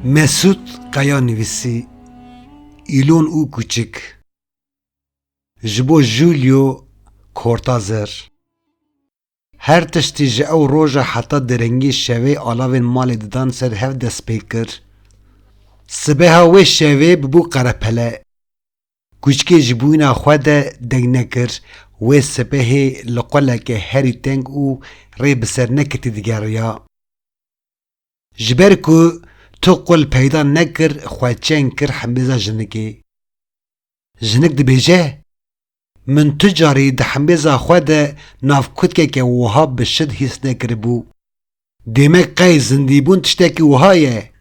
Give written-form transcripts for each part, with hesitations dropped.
Mesut Kaya nivîsî îlon û kûçik ji bo Julio Cortázar. Her tiştî ji ew roja heta direngî şevê alavên malê didan ser hev dest pê kir. Sibeha wê şevê bibû qerepele. Kûçikê ji bûyîna xwe de deng nekir, wê sibehê li qoleke herî teng û rê bi ser neketî digeriya. Ji ber ku tu qol peyda nekir, xwe çeng kir hembêza jinikê. Jinik dibêje, min tu carî di hembêza xwe de navkutkeke wiha bi şid hîs nekiribû. Demek qey zindîbûn tiştekî wiha ye.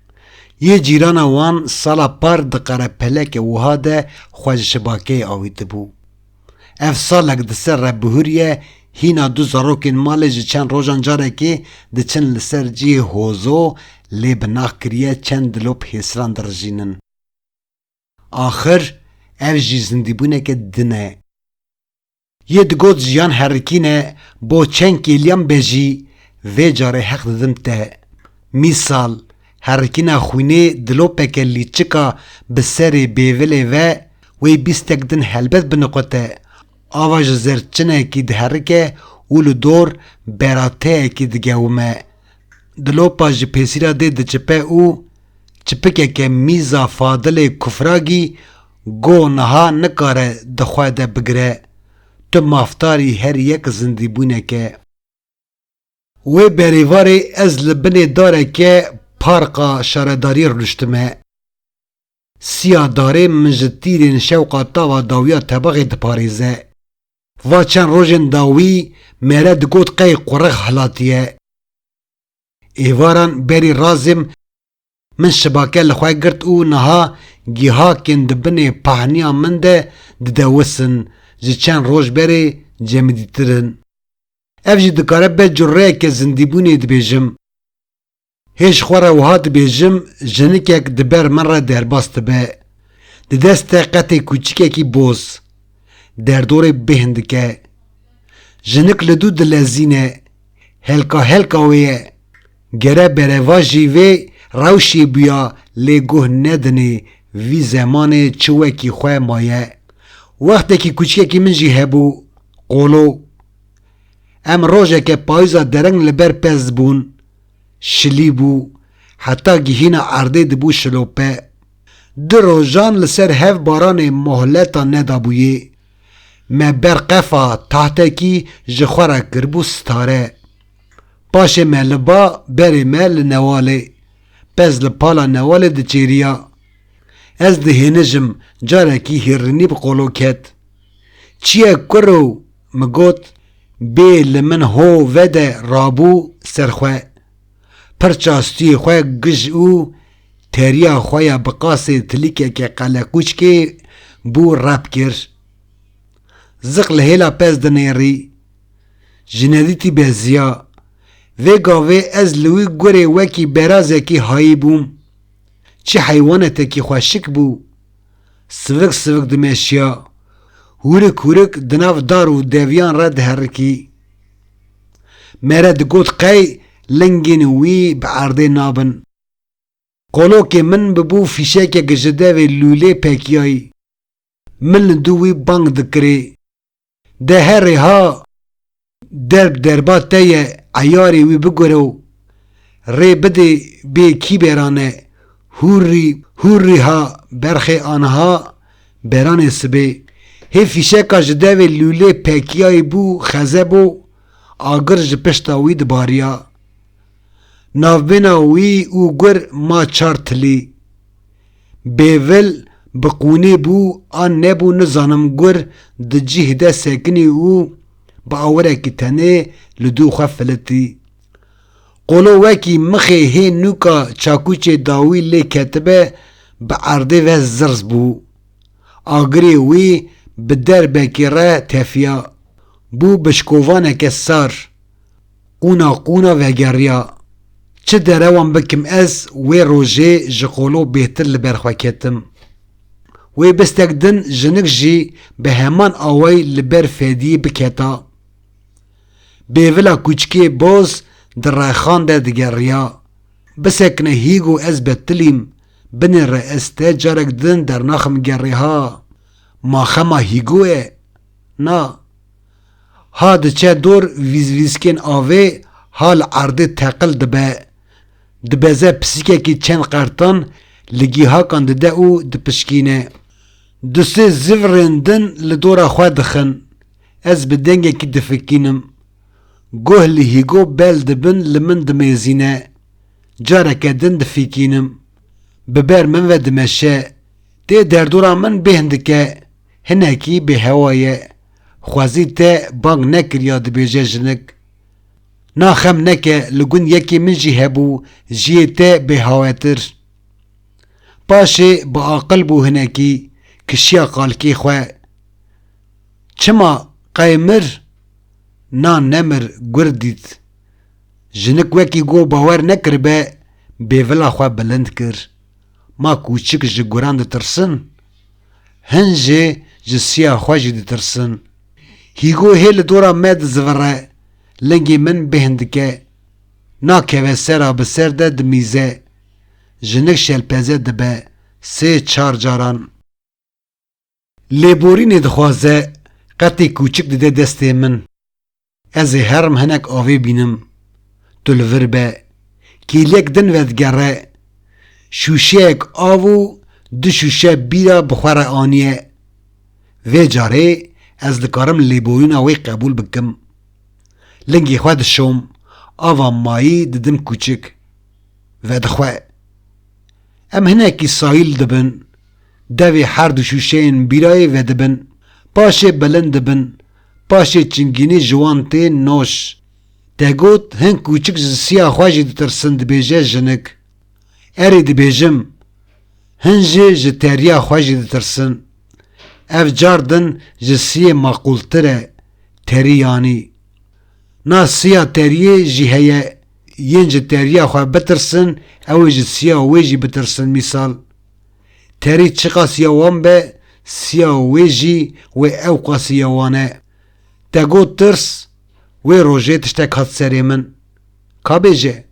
Yê cîrana wan sala par di qerepeleke wiha de xwe ji şibakeyê awîtibû. Ev salek di ser rebihûriyê hîna du zarokên malê ji çend rojan carekê diçin li ser cihê hozo lê bi nax kiriye çend dilop hêsiran dirijînin. Axir ev jî zindîbûneke din e. Yê digot jiyan herikîne bo çend kêliyan bejî vê carê heq didim te. Mîsal herikîna xwînê dilopeke lîçika bi serê bêvilê ve wê bîstek din helbet biniqote. Ava ji zerçinekî diherike û li dor berateyekî digewime. Dilopa ji pêsîra dê diçipe û çipikeke mîza fadilê kufragî go niha nikare di xwe de bigire. Tu maftarî her yek zindîbûneke. Wê berêvarê ez li binê dareke parka şaredariyê rûniştime. Siya darê min ji tîrên şewqa tava dawiya tebaxê diparêze. Va çend rojên dawî mere digot qey qurex hilatiye. Êvaran berî razêm min şibake li xwe girt û niha gîhakên di binê pehniya min de didewisin, ji çend roj berê cemidîtirin. Ev jî dikare be cureyeke zindîbûnê dibêjim. Hêj xwe re wiha dibêjim, jinikek di ber min re derbas dibe. Di destê qetê kûçikekî boz. Derdorê bêhin dike. Jinik li dû dilezîne. Helka helka wê ye. Gere bereva jî vê rewşê bûya lê guh nedinê vî zemanê çi wekî xwe maye. Wextekî kûçikekî min jî hebû, qolo. Em rojeke payîza dereng li ber pez bûn. Şilî bû, heta gihîna erdê dibû şilope. Di rojan li ser hev baranê mohleta nedabûyê. Me berqefa tahtekî ji xwe re kirbû stare. Paşê me li ba berê me li newalê. Pez li pala newalê diçêriya. Ez dihênijim carekî hêrînî bi qolo ket. Çi ye kuro mi got, bê li min ho vede rabû ser xwe. Pir çastiyê xwe gij û teriya xwe ya bi qasê tilîkeke qelekûçkê bû rep kir. Zik li hêla pez dinêrî. Ji nedîtî beziya. Vê gavê ez li wî gurê wekî berazekî hayî bûm. Çi heywanetekî xweşik bû. Sivik sivik dimeşiya. Hûrik hûrik di nav dar û deviyan re diherikî. Mere digot qey lingên wî bi erdê nabin. Qolokê min bibû fîşekek ji devê lûlê pekiyayî. Min li dû wî bang dikirê. De herê ha, derb derba te ye, eyarê wî bigore û rê bidê bê kîberan e. Hûrî hûrî ha, berxê aniha beranê sibê. Hê fîşeka ji devê lûlê pekiyayî bû xezebû, agir ji pişta wî dibariya. Navbêna wî û gur ma çar tilî. Bêvil bi qûnê bû an nebû nizanim gur di cih de sekinî û bi awirekî tenê li dû xwe filitî. Qolo wekî mixê hê nûka çakûçê dawî lê ketibe bi erdê ve zirz bû. Agirê wî bi derbekê re tefiya. Bû bişkovaneke sar. Qûna qûna vegeriya. Çi derewan bikim ez wê rojê ji qolo bêhtir li ber xwe ketim. Wê bistek din jinik jî bi heman awayî li ber fediyê biketa. Bêvila kûçikê boz di rexan de digeriya. بسکنه هیگو از بتلیم بن رئیس جارک دن در ناخم گری ها ما خما هیگوه نا ها دچه دور ویزکن آوه حال عرضه تقل دبزه پسیکه کی چند قرطان لگی ها کان ده او دپشکینه دسته زورندن لدورا خواه دخن از بدنگه کی دفکینم گوه لهیگو بل دبن لمن دمیزینه جارکه دن دفکینم ببر من و دمشه ده دردورا من بهندکه هنکی به هوایه خوازی ته بانگ نکر یاد بیجه جنک ناخم نکه لگون یکی من جی هبو جیه ته به هواتر باشه با عقل بو هنکی کشیا قالکی خواه چما قیمر نان نمر گردید جنک وکی گو باور نکر به ولا خواه بلند کر ما کوچک جه گران ده ترسن هنجه جه سیاه خواه جه ده ترسن هیگو هیل دورا مد زوره لنگی من بهندکه ناکه و سرا بسر ده دمیزه جنک شلپزه ده به 3-4 جاران لیبورین دخوازه قطی کوچک ده دسته من از هرم هنک آوی بینم تلور به کیلک دن ودگره شوشه اک آوو دو شوشه بیرا بخوره آنیه و جاره از دکارم لیبورین آوی قبول بکم لنگی خواه دشوم آوا مایی ددم کوچک و دخواه ام هنکی سایل دبن دوی هر دو شوشین بیرای و دبن پاشه بلند دبن پاشه چنگینی جوانته نوش تگوت هن کوچک سیاه خواجی دترسن دبیجه جنک اری دبیجم هنجه جتریا خواجی دترسن اف جاردن جسیه مقولتره تریانی نا سیاه تریه جیهیه ینج تریا خواه بترسن او جسیاه ویجی بترسن مثال تری چقا سیاوان به سیاه ویجی و او قاسیاوانه تگو ترس و روژه تشتک هات سری من که بیجه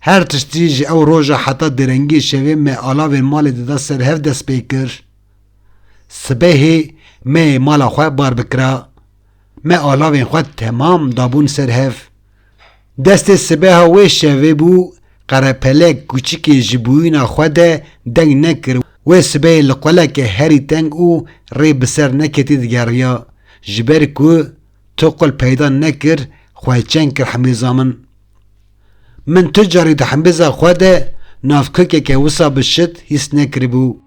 هر تشتیج او روژه حتا درنگی شوی می آلاوین مال دادا سر هف دست بیکر سبهی می مالا خواه بار بکرا می آلاوین خواه تمام دابون سر هف دست سبه وی شوی بو قرپلک کوچیکی جبوینا خواه ده دنگ نکر و سبه لقلک هری تنگ او ری بسر نکتی دگریا جبر کو تقل پیدا نکر خواه چنگ کر حمیزا من تجاری ده حمیزا خواه ده نافکه که وصا بشت هیس نکر بو